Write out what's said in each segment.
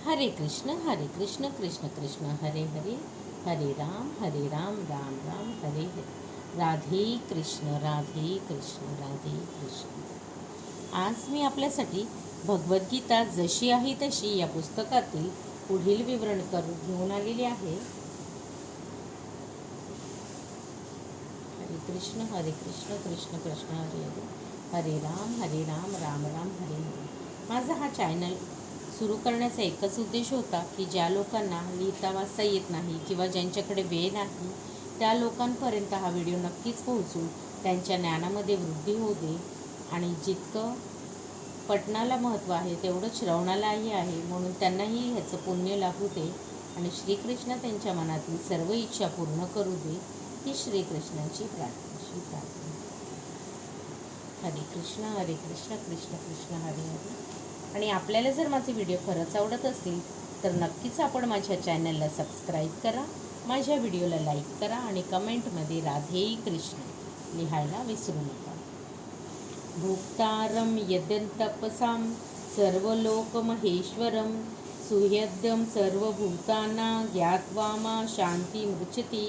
हरे कृष्ण कृष्ण कृष्ण हरे हरे, हरे राम राम राम हरे हरे. राधे कृष्ण राधे कृष्ण. आज मी आपल्यासाठी भगवद्गीता जशी आहे तशी या पुस्तकातील पुढील विवरण घेऊन आलेले आहे. हरे कृष्ण कृष्ण कृष्ण हरे हरे, हरे राम राम राम हरे हरे. माझा हा चॅनल सुरू करण्याचा एकच उद्देश होता की ज्या लोकांना लिहिता वाचता येत नाही किंवा ज्यांच्याकडे वेळ नाही त्या लोकांपर्यंत हा व्हिडिओ नक्कीच पोहोचून त्यांच्या ज्ञानामध्ये वृद्धी होऊ दे. आणि जितकं पठणाला महत्त्व आहे तेवढं श्रवणालाही आहे, म्हणून त्यांनाही ह्याचं पुण्य लाभू दे आणि श्रीकृष्ण त्यांच्या मनातील सर्व इच्छा पूर्ण करू दे ही श्रीकृष्णाची प्रार्थना. हरे कृष्ण कृष्ण हरे हरे. आणि आपल्याला जर माझे व्हिडिओ खरंच आवडत असेल तर नक्कीच आपण माझ्या चॅनलला सबस्क्राईब करा, माझ्या व्हिडिओला लाईक करा आणि कमेंटमध्ये राधे कृष्ण लिहायला विसरू नका. भोक्तारं यद्यन्तपसां सर्वलोकमहेश्वरं सुहृदं सर्वभूतानां ज्ञात्वा मा शान्तिमृच्छति.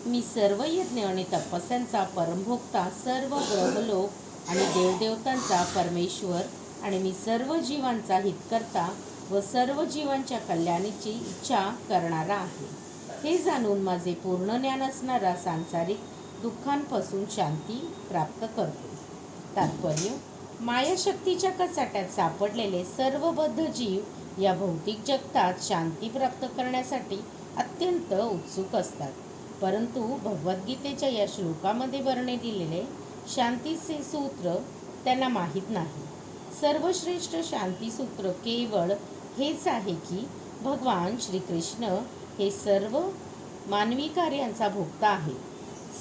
मी सर्व यज्ञ आणि तपस्यांचा परमभोक्ता, सर्व ग्रहलोक आणि देवदेवतांचा परमेश्वर आणि मी सर्व जीवांचा हितकर्ता व सर्व जीवांच्या कल्याणाची इच्छा करणारा आहे. हे जाणून माझे पूर्ण ज्ञान असणारा सांसारिक दुःखांपासून शांती प्राप्त करतो. तात्पर्य: मायाशक्तीच्या कचाट्यात सापडलेले सर्व बद्ध जीव या भौतिक जगतात शांती प्राप्त करण्यासाठी अत्यंत उत्सुक असतात, परंतु भगवद्गीतेच्या या श्लोकामध्ये वर्णन दिलेले शांतीचे सूत्र त्यांना माहीत नाही. सर्वश्रेष्ठ शांतीसूत्र केवळ हेच आहे की भगवान श्रीकृष्ण हे सर्व मानवी कार्यांचा भोक्ता आहे.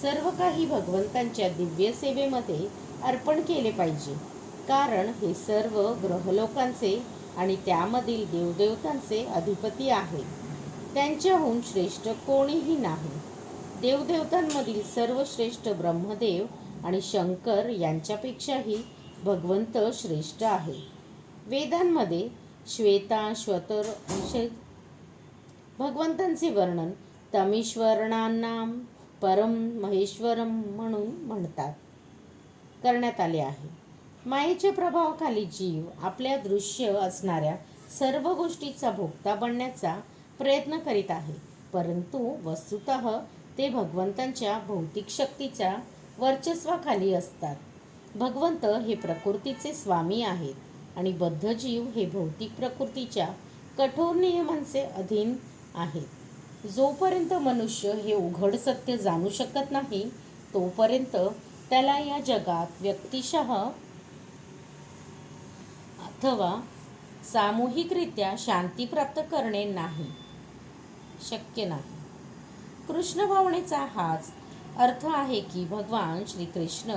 सर्व काही भगवंतांच्या दिव्य सेवेमध्ये अर्पण केले पाहिजे, कारण हे सर्व ग्रहलोकांचे आणि त्यामधील देवदेवतांचे अधिपती आहे. त्यांच्याहून श्रेष्ठ कोणीही नाही. देवदेवतांमधील सर्वश्रेष्ठ ब्रह्मदेव आणि शंकर यांच्यापेक्षाही भगवंत श्रेष्ठ आहे. वेदांमध्ये श्वेताश्वतर भगवंतांचे वर्णन तमीश्वराणां परम महेश्वरम म्हणून करण्यात आले आहे. मायेच्या प्रभावाखाली जीव आपल्या दृश्य असणाऱ्या सर्व गोष्टीचा भोक्ता बनण्याचा प्रयत्न करीत आहे, परंतु वस्तुतः ते भगवंतांच्या भौतिक शक्तीच्या वर्चस्वाखाली असतात. भगवंत हे प्रकृतीचे स्वामी आहेत आणि बद्ध जीव हे भौतिक प्रकृतीच्या कठोर नियमांचे अधीन आहेत. जोपर्यंत मनुष्य हे उघड सत्य जाणू शकत नाही तोपर्यंत त्याला या जगात व्यक्तिशः अथवा सामूहिकरित्या शांती प्राप्त करणे शक्य नाही. कृष्ण भावनेचा हाच अर्थ आहे की भगवान श्रीकृष्ण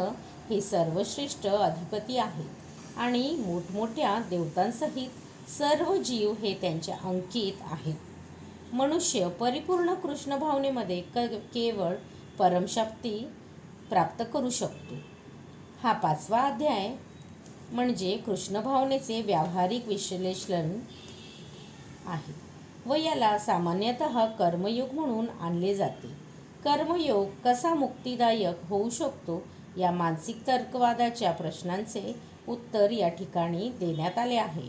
हे सर्वश्रेष्ठ अधिपती आहेत आणि मोठमोठ्या देवतांसहित सर्व जीव हे त्यांच्या अंकित आहेत. मनुष्य परिपूर्ण कृष्ण भावनेमध्ये केवळ परमशांती प्राप्त करू शकतो. हा 5वा अध्याय म्हणजे कृष्ण भावनेचे व्यावहारिक विश्लेषण आहे व याला सामान्यतः कर्मयोग म्हणून आणले जाते. कर्मयोग कसा मुक्तिदायक होऊ शकतो या मानसिक तर्कवादाच्या प्रश्नांचे उत्तर या ठिकाणी देण्यात आले आहे.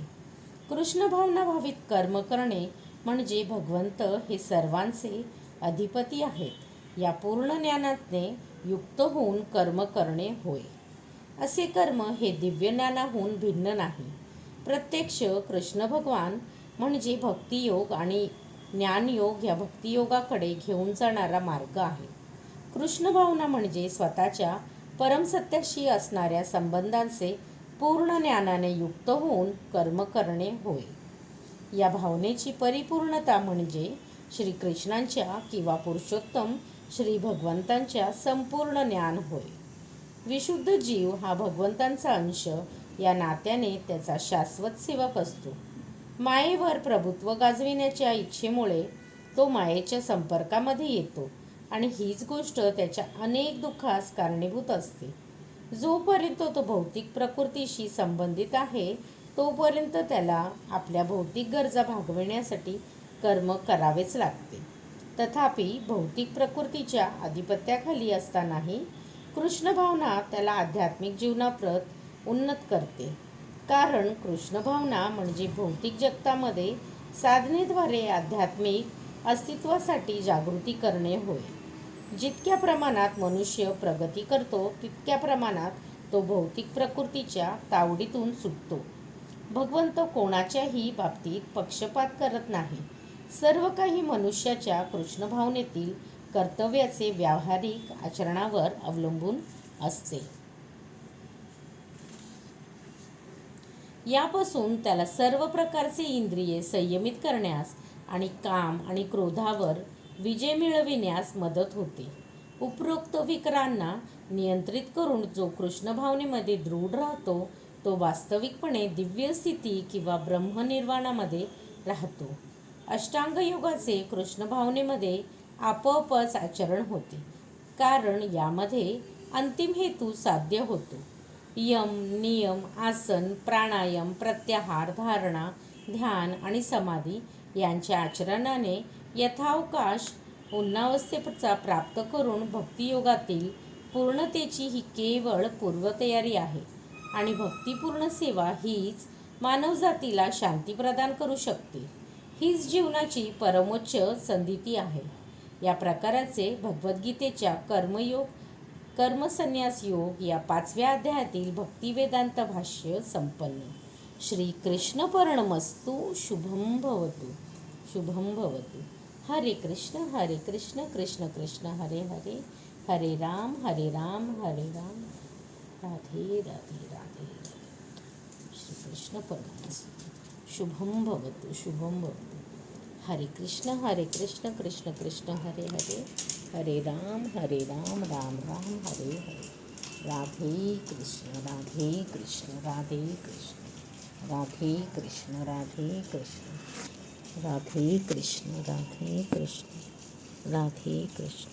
कृष्ण भावना भावित कर्म करणे म्हणजे भगवंत हे सर्वांचे अधिपती आहेत या पूर्ण ज्ञानाने युक्त होऊन कर्म करणे होय. असे कर्म हे दिव्य ज्ञानाहून भिन्न नाही. प्रत्यक्ष कृष्ण भगवान म्हणजे भक्तियोग आणि ज्ञानयोग या भक्तियोगाकडे घेऊन जाणारा मार्ग आहे. कृष्ण भावना म्हणजे स्वतःच्या परमसत्याशी असणाऱ्या संबंधांचे पूर्ण ज्ञानाने युक्त होऊन कर्म करणे होय. या भावनेची परिपूर्णता म्हणजे श्रीकृष्णांच्या किंवा पुरुषोत्तम श्री भगवंतांच्या संपूर्ण ज्ञान होय. विशुद्ध जीव हा भगवंतांचा अंश या नात्याने त्याचा शाश्वत सेवक असतो. मायेवर प्रभुत्व गाजविण्याच्या इच्छेमुळे तो मायेच्या संपर्कामध्ये येतो आणि हीच गोष्ट त्याच्या अनेक दुःखास कारणीभूत असते. जोपर्यंत तो भौतिक प्रकृतीशी संबंधित आहे तोपर्यंत त्याला आपल्या भौतिक गरजा भागविण्यासाठी कर्म करावेच लागते. तथापि भौतिक प्रकृतीच्या आधिपत्याखाली असतानाही कृष्ण भावना त्याला आध्यात्मिक जीवनाप्रत उन्नत करते. कारण कृष्ण भावना म्हणजे भौतिक जगतामध्ये साधनेद्वारे आध्यात्मिक अस्तित्वासाठी जागृती करणे होय. जितक्या प्रमाणात मनुष्य प्रगती करतो तितक्या प्रमाणात तो भौतिक प्रकृतीच्या तावडीतून सुटतो. भगवंत कोणाच्याही बाबतीत पक्षपात करत नाही. सर्व काही मनुष्याच्या कृष्ण भावनेतील कर्तव्याचे व्यावहारिक आचरणावर अवलंबून असते. यापासून त्याला सर्व प्रकारचे इंद्रिये संयमित करण्यास आणि काम आणि क्रोधावर विजय मिळविण्यास मदत होते. उपरोक्त विकारांना नियंत्रित करून जो कृष्ण भावनेमध्ये दृढ राहतो तो वास्तविकपणे दिव्य स्थिती किंवा ब्रह्मनिर्वाणामध्ये राहतो. अष्टांग योगाचे कृष्ण भावनेमध्ये आपोआपच आचरण होते, कारण यामध्ये अंतिम हेतू साध्य होतो. यम, नियम, आसन, प्राणायाम, प्रत्याहार, धारणा, ध्यान आणि समाधी यांच्या आचरणाने यथावकाश उन्नावस्थेचा प्राप्त करून भक्तियोगातील पूर्णतेची ही केवळ पूर्वतयारी आहे. आणि भक्तिपूर्ण सेवा हीच मानवजातीला शांती प्रदान करू शकते. हीच जीवनाची परमोच्च संधिती आहे. या प्रकाराचे भगवद्गीतेच्या कर्मयोग कर्मसन्यास योग या 5व्या अध्यायातील भक्तिवेदांत भाष्य संपन्न. श्रीकृष्ण पर्णमस्तु. शुभं भवतु. शुभं भवतु. हरे कृष्ण कृष्ण कृष्ण हरे हरे, हरे राम हरे राम, राधे राधे राधे. श्रीकृष्ण पर्णमस्तु. शुभं भवतु. शुभं भवतु. हरे कृष्ण कृष्ण कृष्ण हरे हरे, हरे राम राम राम हरे हरे. राधे कृष्ण राधे कृष्ण, राधे कृष्ण राधे कृष्ण, राधे कृष्ण, राधे कृष्ण, राधे कृष्ण, राधे कृष्ण.